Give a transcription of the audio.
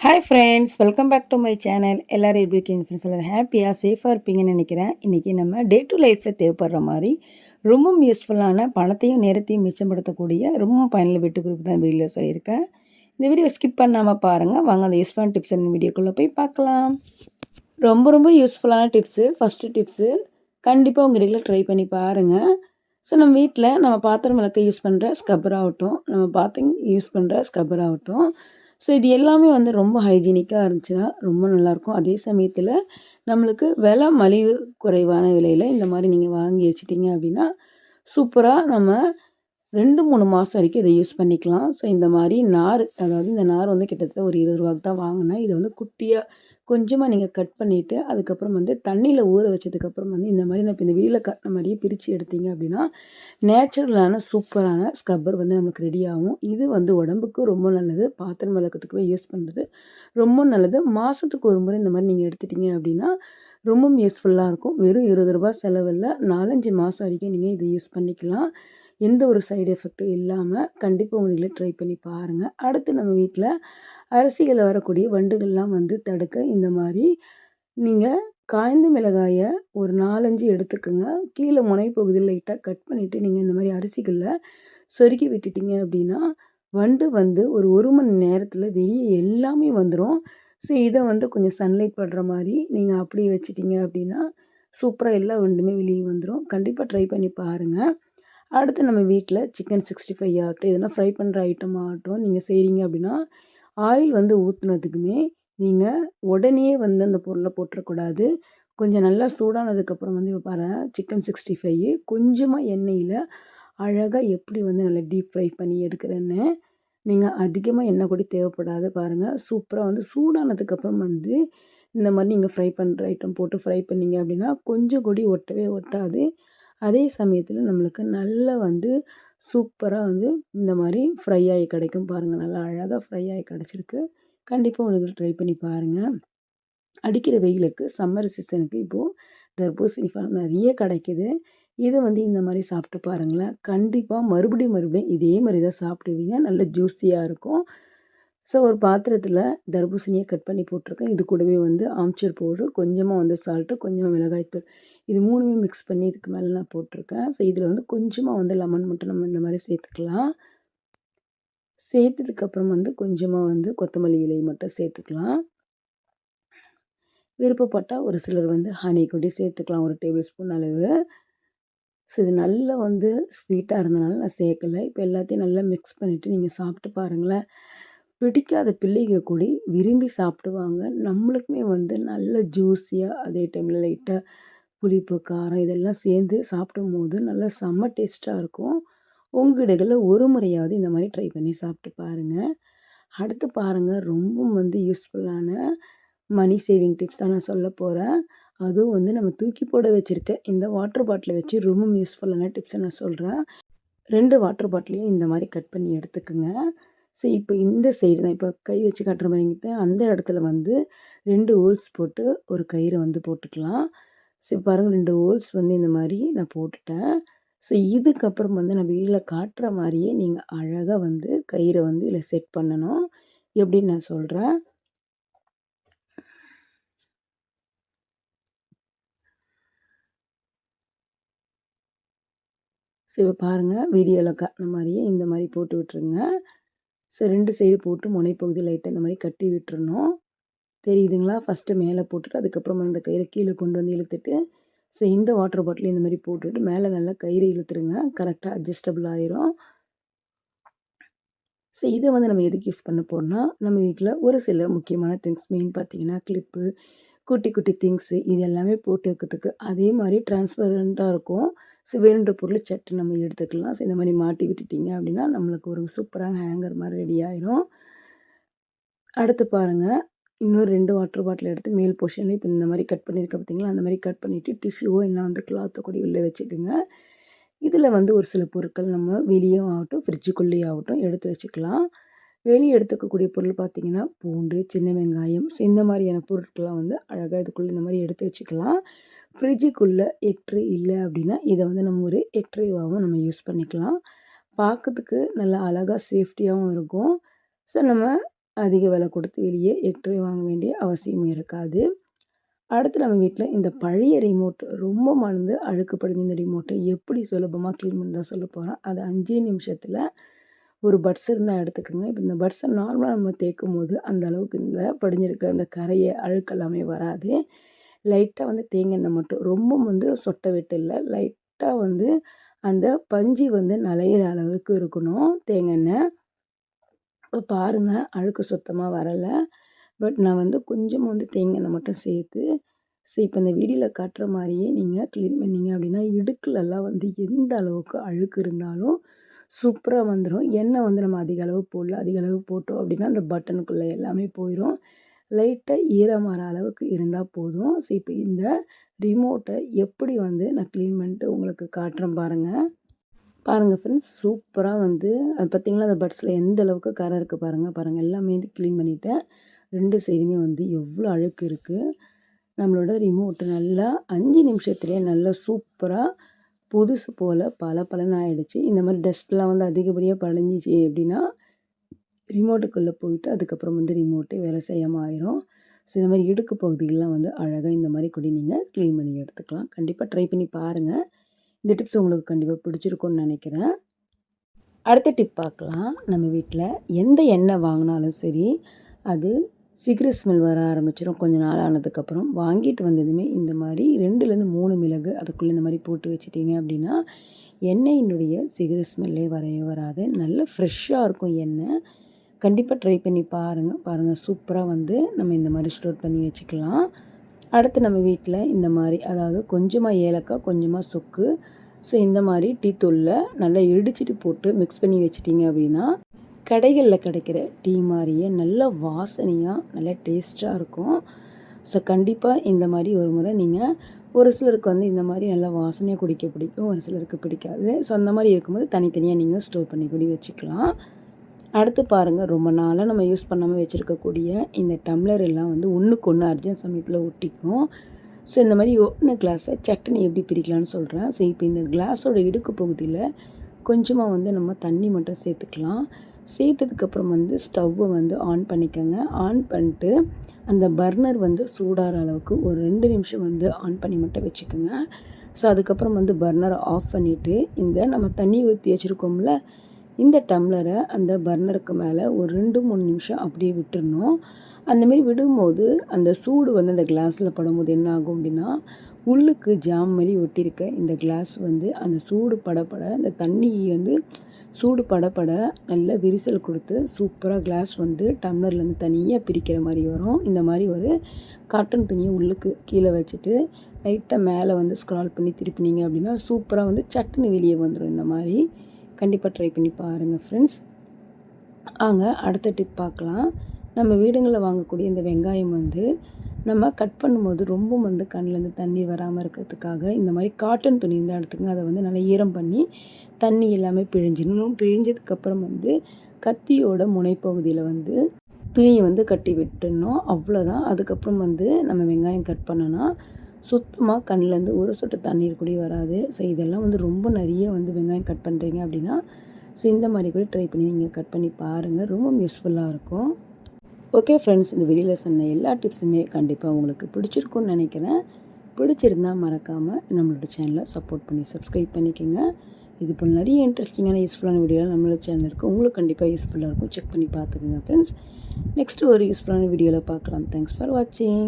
Hi friends, welcome back to my channel. எல்லோரும் எப்படி இருக்கீங்க ஃப்ரெண்ட்ஸ்? எல்லோரும் ஹாப்பியாக சேஃபாக இருப்பீங்கன்னு நினைக்கிறேன். இன்றைக்கி நம்ம டே டு லைஃப்பில் தேவைப்படுற மாதிரி ரொம்பவும் யூஸ்ஃபுல்லான பணத்தையும் நேரத்தையும் மிச்சப்படுத்தக்கூடிய ரொம்ப பயனுள்ள வீட்டு குரூப் தான் வீடியோ சொல்லியிருக்கேன். இந்த வீடியோ ஸ்கிப் பண்ணாமல் பாருங்கள். வாங்க அந்த யூஸ்ஃபுல்லான டிப்ஸ் அண்ட் வீடியோக்குள்ளே போய் பார்க்கலாம். ரொம்ப யூஸ்ஃபுல்லான டிப்ஸு. ஃபஸ்ட்டு டிப்ஸு கண்டிப்பாக உங்கள் வீட்டில் ட்ரை பண்ணி பாருங்கள். ஸோ நம்ம வீட்டில் நம்ம பாத்திரம் விளக்க யூஸ் பண்ணுற ஸ்க்ரப்பர் ஆகட்டும், நம்ம பாத்திரம் யூஸ் பண்ணுற ஸ்க்ரப்பர் ஆகட்டும், ஸோ இது எல்லாமே வந்து ரொம்ப ஹைஜீனிக்காக இருந்துச்சுன்னா ரொம்ப நல்லாயிருக்கும். அதே சமயத்தில் நம்மளுக்கு விலை மலிவு குறைவான விலையில் இந்த மாதிரி நீங்கள் வாங்கி வச்சிட்டிங்க அப்படின்னா சூப்பராக நம்ம 2-3 மாதம் வரைக்கும் இதை யூஸ் பண்ணிக்கலாம். ஸோ இந்த மாதிரி நார், அதாவது இந்த நார் வந்து கிட்டத்தட்ட ஒரு 20 ரூபாய்க்கு தான் வாங்கினேன். இதை வந்து குட்டியாக கொஞ்சமாக நீங்கள் கட் பண்ணிவிட்டு அதுக்கப்புறம் வந்து தண்ணியில் ஊற வச்சதுக்கப்புறம் வந்து இந்த மாதிரி நான் இப்போ இந்த வீடியோவில் கட்டின மாதிரியே பிரித்து எடுத்தீங்க அப்படின்னா நேச்சுரலான சூப்பரான ஸ்க்ரப்பர் வந்து நமக்கு ரெடி ஆகும். இது வந்து உடம்புக்கு ரொம்ப நல்லது. பாத்திரம் விளக்கத்துக்கு யூஸ் பண்ணுறது ரொம்ப நல்லது. மாதத்துக்கு ஒரு முறை இந்த மாதிரி நீங்கள் எடுத்துட்டிங்க அப்படின்னா ரொம்பவும் யூஸ்ஃபுல்லாக இருக்கும். வெறும் 20 ரூபாய் செலவில் 4-5 மாதம் வரைக்கும் நீங்கள் இதை யூஸ் பண்ணிக்கலாம். எந்த ஒரு சைடு எஃபெக்ட்டும் இல்லாமல் கண்டிப்பாக உங்கள் வீட்டில் ட்ரை பண்ணி பாருங்கள். அடுத்து நம்ம வீட்டில் அரிசிகளில் வரக்கூடிய வண்டுகள்லாம் வந்து தடுக்க இந்த மாதிரி நீங்கள் காய்ந்த மிளகாயை ஒரு 4-5 எடுத்துக்கோங்க. கீழே முனைப்பகுதியில் லைட்டாக கட் பண்ணிவிட்டு நீங்கள் இந்த மாதிரி அரிசிகளில் சொருக்கி விட்டுட்டிங்க அப்படின்னா வண்டு வந்து ஒரு மணி நேரத்தில் வெளியே எல்லாமே வந்துடும். ஸோ இதை வந்து கொஞ்சம் சன்லைட் படுற மாதிரி நீங்கள் அப்படியே வச்சிட்டிங்க அப்படின்னா சூப்பராக எல்லா வண்டுமே வெளியே வந்துடும். கண்டிப்பாக ட்ரை பண்ணி பாருங்கள். அடுத்து நம்ம வீட்டில் சிக்கன் 65 ஆகட்டும், எதனா ஃப்ரை பண்ணுற ஐட்டம் ஆகட்டும் நீங்கள் செய்கிறீங்க அப்படின்னா ஆயில் வந்து ஊற்றுனதுக்குமே நீங்கள் உடனே வந்து அந்த பொருளை போட்டுறக்கூடாது. கொஞ்சம் நல்லா சூடானதுக்கப்புறம் வந்து இப்போ பாருங்கள், சிக்கன் 65 கொஞ்சமாக எண்ணெயில் அழகாக எப்படி வந்து நல்லா டீப் ஃப்ரை பண்ணி எடுக்கிறேன்னு. நீங்கள் அதிகமாக எண்ணெய் கூட தேவைப்படாது பாருங்கள். சூப்பராக வந்து சூடானதுக்கப்புறம் வந்து இந்த மாதிரி நீங்கள் ஃப்ரை பண்ணுற ஐட்டம் போட்டு ஃப்ரை பண்ணிங்க அப்படின்னா கொஞ்சம் கூட ஒட்டவே ஒட்டாது. அதே சமயத்தில் நம்மளுக்கு நல்லா வந்து சூப்பராக வந்து இந்த மாதிரி ஃப்ரை ஆகி கிடைக்கும் பாருங்கள். நல்லா அழகாக ஃப்ரை ஆகி கிடச்சிருக்கு. கண்டிப்பாக உங்களுக்கு ட்ரை பண்ணி பாருங்கள். அடிக்கிற வெயிலுக்கு சம்மர் சீசனுக்கு இப்போது தர்பூசணி பழம் நிறைய கிடைக்கிது. இதை வந்து இந்த மாதிரி சாப்பிட்டு பாருங்களேன். கண்டிப்பாக மறுபடியும் இதே மாதிரி தான் சாப்பிடுவீங்க. நல்ல ஜூஸியாக இருக்கும். ஸோ ஒரு பாத்திரத்தில் தர்பூசணியை கட் பண்ணி போட்டிருக்கேன். இது கூடவே வந்து ஆம்ச்சூர் பவுடர், கொஞ்சமாக வந்து சால்ட்டு, கொஞ்சமாக மிளகாய்த்தூள், இது 3மே மிக்ஸ் பண்ணி இதுக்கு மேலே நான் போட்டிருக்கேன். ஸோ இதில் வந்து கொஞ்சமாக வந்து லெமன் மட்டும் நம்ம இந்த மாதிரி சேர்த்துக்கலாம். சேர்த்ததுக்கப்புறம் வந்து கொஞ்சமாக வந்து கொத்தமல்லி இலை மட்டும் சேர்த்துக்கலாம். விருப்பப்பட்டால் ஒரு சிலர் வந்து ஹனி கூட சேர்த்துக்கலாம், ஒரு டேபிள் ஸ்பூன் அளவு. ஸோ இது நல்லா வந்து ஸ்வீட்டாக இருந்தனால நான் சேர்க்கலை. இப்போ எல்லாத்தையும் நல்லா மிக்ஸ் பண்ணிவிட்டு நீங்கள் சாப்பிட்டு பாருங்களேன். பிடிக்காத பிள்ளைங்க கூட விரும்பி சாப்பிடுவாங்க. நம்மளுக்குமே வந்து நல்ல ஜூஸியாக, அதே டைமில் லைட்டாக புளிப்பு, காரம் இதெல்லாம் சேர்ந்து சாப்பிடும்போது நல்லா செம்ம டேஸ்ட்டாக இருக்கும். உங்கள் இடைகளில் ஒரு முறையாவது இந்த மாதிரி ட்ரை பண்ணி சாப்பிட்டு பாருங்கள். அடுத்து பாருங்கள், ரொம்ப வந்து யூஸ்ஃபுல்லான மணி சேவிங் டிப்ஸ் தான் நான் சொல்ல போகிறேன். அதுவும் வந்து நம்ம தூக்கி போட வச்சுருக்க இந்த வாட்டர் பாட்டிலை வச்சு ரொம்ப யூஸ்ஃபுல்லான டிப்ஸை நான் சொல்கிறேன். 2 வாட்டர் பாட்டிலையும் இந்த மாதிரி கட் பண்ணி எடுத்துக்கோங்க. ஸோ இப்போ இந்த சைடு நான் இப்போ கை வச்சு காட்டுற மாதிரிங்கிட்ட அந்த இடத்துல வந்து 2 ஹோல்ஸ் போட்டு ஒரு கயிறை வந்து போட்டுக்கலாம். ஸோ பாருங்கள், 2 ஹோல்ஸ் வந்து இந்த மாதிரி நான் போட்டுட்டேன். ஸோ இதுக்கப்புறம் வந்து நான் வீடியோவில் காட்டுற மாதிரியே நீங்கள் அழகாக வந்து கயிறை வந்து இதில் செட் பண்ணணும். எப்படின்னு நான் சொல்கிறேன். ஸோ இப்போ பாருங்கள், வீடியோவில் காட்டின மாதிரியே இந்த மாதிரி போட்டு விட்டுருங்க. ஸோ 2 சைடு போட்டு முனைப்பகுதி லைட்டாக இந்த மாதிரி கட்டி விட்டுறணும். தெரியுதுங்களா? ஃபஸ்ட்டு மேலே போட்டுட்டு அதுக்கப்புறமா அந்த கயிறை கீழே கொண்டு வந்து இழுத்துட்டு, ஸோ இந்த வாட்டர் பாட்டில் இந்த மாதிரி போட்டுட்டு மேலே நல்லா கயிறு இழுத்துருங்க. கரெக்டாக அட்ஜஸ்டபிள் ஆயிரும். ஸோ இதை வந்து நம்ம எதுக்கு யூஸ் பண்ண போகிறோம்னா, நம்ம வீட்டில் ஒரு சில முக்கியமான திங்ஸ் மெயின் பார்த்தீங்கன்னா கிளிப்பு, குட்டி குட்டி திங்ஸு இது எல்லாமே போட்டு வைக்கிறதுக்கு அதே மாதிரி டிரான்ஸ்பரண்ட்டாக இருக்கும். ஸோ வேணுன்ற பொருள் சட்டு நம்ம எடுத்துக்கலாம். ஸோ இந்த மாதிரி மாட்டி விட்டுட்டிங்க அப்படின்னா நம்மளுக்கு ஒரு சூப்பரான ஹேங்கர் மாதிரி ரெடி ஆயிரும். அடுத்து பாருங்கள், இன்னொரு 2 வாட்டர் பாட்டில் எடுத்து மேல் போர்ஷன்லேயே இப்போ இந்த மாதிரி கட் பண்ணியிருக்க பார்த்தீங்களா, அந்த மாதிரி கட் பண்ணிவிட்டு டிஷ்யூவோ இல்லை வந்து கிளாத்தை கூட உள்ளே வச்சுக்கோங்க. இதில் வந்து ஒரு சில பொருட்கள் நம்ம வெளியும் ஆகட்டும், ஃப்ரிட்ஜுக்குள்ளேயே ஆகட்டும் எடுத்து வச்சுக்கலாம். வெளியே எடுத்துக்கக்கூடிய பொருள் பார்த்திங்கன்னா பூண்டு, சின்ன வெங்காயம், ஸோ இந்த மாதிரியான பொருட்கள்லாம் வந்து அழகாக இதுக்குள்ளே இந்த மாதிரி எடுத்து வச்சுக்கலாம். ஃப்ரிட்ஜுக்குள்ளே எக் ட்ரே இல்லை அப்படின்னா இதை வந்து நம்ம ஒரு எக் ட்ரேவாகவும் நம்ம யூஸ் பண்ணிக்கலாம். பார்க்கறதுக்கு நல்லா அழகாக சேஃப்டியாகவும் இருக்கும். ஸோ நம்ம அதிக விலை கொடுத்து வெளியே எக்ட்ரே வாங்க வேண்டிய அவசியமும் இருக்காது. அடுத்து நம்ம வீட்டில் இந்த பழைய ரிமோட் ரொம்ப மறந்து அழுக்கு படிஞ்ச இந்த ரிமோட்டை எப்படி சுலபமாக க்ளீன் பண்ண தான் சொல்ல போகிறோம். அது 5 நிமிஷத்தில் ஒரு பட்ஸ் இருந்தால் எடுத்துக்கோங்க. இப்போ இந்த பட்ஸை நார்மலாக நம்ம தேய்க்கும் போது அந்த அளவுக்கு இந்த படிஞ்சிருக்க அந்த கரையை அழுக்கெல்லாமே வராது. லைட்டாக வந்து தேங்காய் மட்டும் ரொம்ப சொட்டை விட்டு இல்லை, லைட்டாக அந்த பஞ்சு நனையிற அளவுக்கு இருக்கணும் தேங்காய். இப்போ பாருங்கள், அழுக்கு சுத்தமாக வரலை. பட் நான் கொஞ்சமாக தேங்காய் மட்டும் சேர்த்து இப்போ இந்த வீடியோவில் காட்டுற மாதிரியே நீங்கள் க்ளீன் பண்ணிங்க அப்படின்னா இடுக்குலலாம் எந்த அளவுக்கு அழுக்கு இருந்தாலும் சூப்பராக வந்துடும். எண்ணெய் நம்ம அதிக அளவு போடல, அதிக அளவு போட்டோம் அப்படின்னா அந்த பட்டனுக்குள்ளே எல்லாமே போயிடும். லைட்டாக ஈரமாற அளவுக்கு இருந்தால் போதும். இப்போ இந்த ரிமோட்டை எப்படி நான் க்ளீன் பண்ணிட்டு உங்களுக்கு காட்டுறேன் பாருங்கள். பாருங்கள் ஃப்ரெண்ட்ஸ், சூப்பராக அது பார்த்திங்களா, அந்த பட்ஸில் எந்த அளவுக்கு கரை இருக்குது பாருங்கள் எல்லாமே க்ளீன் பண்ணிவிட்டேன். 2 சைடுமே எவ்வளோ அழுக்கு இருக்குது. நம்மளோட ரிமோட்டு நல்லா 5 நிமிஷத்துலேயே நல்லா சூப்பராக புதுசு போல் பளபளன்னு ஆகிடுச்சு. இந்த மாதிரி டஸ்ட்லாம் அதிகப்படியாக படிஞ்சிச்சு அப்படின்னா ரிமோட்டுக்குள்ளே போயிட்டு அதுக்கப்புறம் ரிமோட்டே வேலை செய்யாமல் ஆயிரும். ஸோ இந்த மாதிரி இடுக்கு பகுதிகளெலாம் அழகாக இந்த மாதிரி கூட நீங்கள் க்ளீன் பண்ணி எடுத்துக்கலாம். கண்டிப்பாக ட்ரை பண்ணி பாருங்கள். இந்த டிப்ஸ் உங்களுக்கு கண்டிப்பாக பிடிச்சிருக்கும்னு நினைக்கிறேன். அடுத்த டிப் பார்க்கலாம். நம்ம வீட்டில் எந்த எண்ணெய் வாங்கினாலும் சரி, அது சிகரெட் ஸ்மெல் வர ஆரம்பிச்சிடும். கொஞ்சம் நாள் ஆனதுக்கப்புறம் வாங்கிட்டு வந்ததுமே இந்த மாதிரி 2லேருந்து 3 மிளகு அதுக்குள்ளே இந்த மாதிரி போட்டு வச்சிட்டிங்க அப்படின்னா எண்ணெயினுடைய சிகரெட் ஸ்மெல்லே வரவே வராது. நல்ல ஃப்ரெஷ்ஷாக இருக்கும் எண்ணெய். கண்டிப்பாக ட்ரை பண்ணி பாருங்கள் சூப்பராக நம்ம இந்த மாதிரி ஸ்டோர் பண்ணி வச்சுக்கலாம். அடுத்து நம்ம வீட்டில் இந்த மாதிரி, அதாவது கொஞ்சமாக ஏலக்காய், கொஞ்சமாக சொக்கு, ஸோ இந்த மாதிரி டீ தூளில் நல்லா இடிச்சிட்டு போட்டு மிக்ஸ் பண்ணி வச்சிட்டிங்க அப்படின்னா கடைகளில் கிடைக்கிற டீ மாதிரியே நல்ல வாசனையாக நல்ல டேஸ்ட்டாக இருக்கும். ஸோ கண்டிப்பாக இந்த மாதிரி ஒரு முறை நீங்கள், ஒரு சிலருக்கு இந்த மாதிரி நல்லா வாசனையாக குடிக்க பிடிக்கும், ஒரு சிலருக்கு பிடிக்காது. ஸோ அந்த மாதிரி இருக்கும்போது தனித்தனியாக நீங்கள் ஸ்டோர் பண்ணி கூட வச்சுக்கலாம். அடுத்து பாருங்கள், ரொம்ப நாளாக நம்ம யூஸ் பண்ணாமல் வச்சுருக்கக்கூடிய இந்த டம்ளர் எல்லாம் ஒன்றுக்கு ஒன்று அர்ஜென்ட் சமயத்தில் ஒட்டிக்கும். ஸோ இந்த மாதிரி ஒன்று கிளாஸை சட்னி எப்படி பிரிக்கலான்னு சொல்கிறேன். ஸோ இப்போ இந்த கிளாஸோட இடுக்கு பகுதியில் கொஞ்சமாக நம்ம தண்ணி மட்டும் சேர்த்துக்கலாம். சேர்த்ததுக்கப்புறம் ஸ்டவ்வை ஆன் பண்ணிக்கோங்க. ஆன் பண்ணிட்டு அந்த பர்னர் சூடாகிற அளவுக்கு ஒரு 2 நிமிஷம் ஆன் பண்ணி மட்டும் வச்சுக்கோங்க. ஸோ அதுக்கப்புறம் பர்னரை ஆஃப் பண்ணிவிட்டு இந்த நம்ம தண்ணி ஊற்றி வச்சுருக்கோம்ல, இந்த டம்ளரை அந்த பர்னருக்கு மேலே ஒரு 2-3 நிமிஷம் அப்படியே விட்டுறணும். அந்தமாரி விடும்போது அந்த சூடு அந்த கிளாஸில் படும்போது என்ன ஆகும் அப்படின்னா, உள்ளுக்கு ஜாம் மாதிரி ஒட்டியிருக்க இந்த கிளாஸ் அந்த சூடு படப்பட அந்த தண்ணி சூடு படப்பட நல்ல விரிசல் கொடுத்து சூப்பராக கிளாஸ் டம்ளர்லேருந்து தனியாக பிரிக்கிற மாதிரி வரும். இந்த மாதிரி ஒரு காட்டன் துணியை உள்ளுக்கு கீழே வச்சுட்டு லைட்டாக மேலே ஸ்க்ரால் பண்ணி திருப்பினீங்க அப்படின்னா சூப்பராக சட்டுன்னு வெளியே வந்துடும். இந்த மாதிரி கண்டிப்பாக ட்ரை பண்ணி பாருங்கள் ஃப்ரெண்ட்ஸ். அடுத்த டிப் பார்க்கலாம். நம்ம வீடுங்களில் வாங்கக்கூடிய இந்த வெங்காயம் நம்ம கட் பண்ணும்போது ரொம்ப கண்ணிலேருந்து தண்ணி வராமல் இருக்கிறதுக்காக இந்த மாதிரி காட்டன் துணி இருந்தால் எடுத்துக்கங்க. அதை நல்லா ஈரம் பண்ணி தண்ணி எல்லாமே பிழிஞ்சிடணும். பிழிஞ்சதுக்கப்புறம் கத்தியோட முனைப்பகுதியில் துணியை கட்டி விட்டுடணும். அவ்வளோதான். அதுக்கப்புறம் நம்ம வெங்காயம் கட் பண்ணோன்னா சுத்தமாக கண்ணிலேருந்து ஒரு சொட்டு தண்ணீர் கூட வராது. ஸோ இதெல்லாம் ரொம்ப நிறைய வெங்காயம் கட் பண்ணுறீங்க அப்படின்னா ஸோ இந்த மாதிரி கூட ட்ரை பண்ணி நீங்கள் கட் பண்ணி பாருங்கள். ரொம்ப யூஸ்ஃபுல்லாக இருக்கும். ஓகே ஃப்ரெண்ட்ஸ், இந்த வீடியோவில் சொன்ன எல்லா டிப்ஸுமே கண்டிப்பாக உங்களுக்கு பிடிச்சிருக்குன்னு நினைக்கிறேன். பிடிச்சிருந்தால் மறக்காமல் நம்மளோட சேனலை சப்போர்ட் பண்ணி சப்ஸ்கிரைப் பண்ணிக்கோங்க. இது போல் நிறைய இன்ட்ரெஸ்டிங்கான யூஸ்ஃபுல்லான வீடியோலாம் நம்மளோட சேனல் இருக்குது. உங்களுக்கு கண்டிப்பாக யூஸ்ஃபுல்லாக இருக்கும். செக் பண்ணி பார்த்துக்கோங்க ஃப்ரெண்ட்ஸ். நெக்ஸ்ட்டு ஒரு யூஸ்ஃபுல்லான வீடியோவில் பார்க்கலாம். தேங்க்ஸ் ஃபார் வாட்சிங்.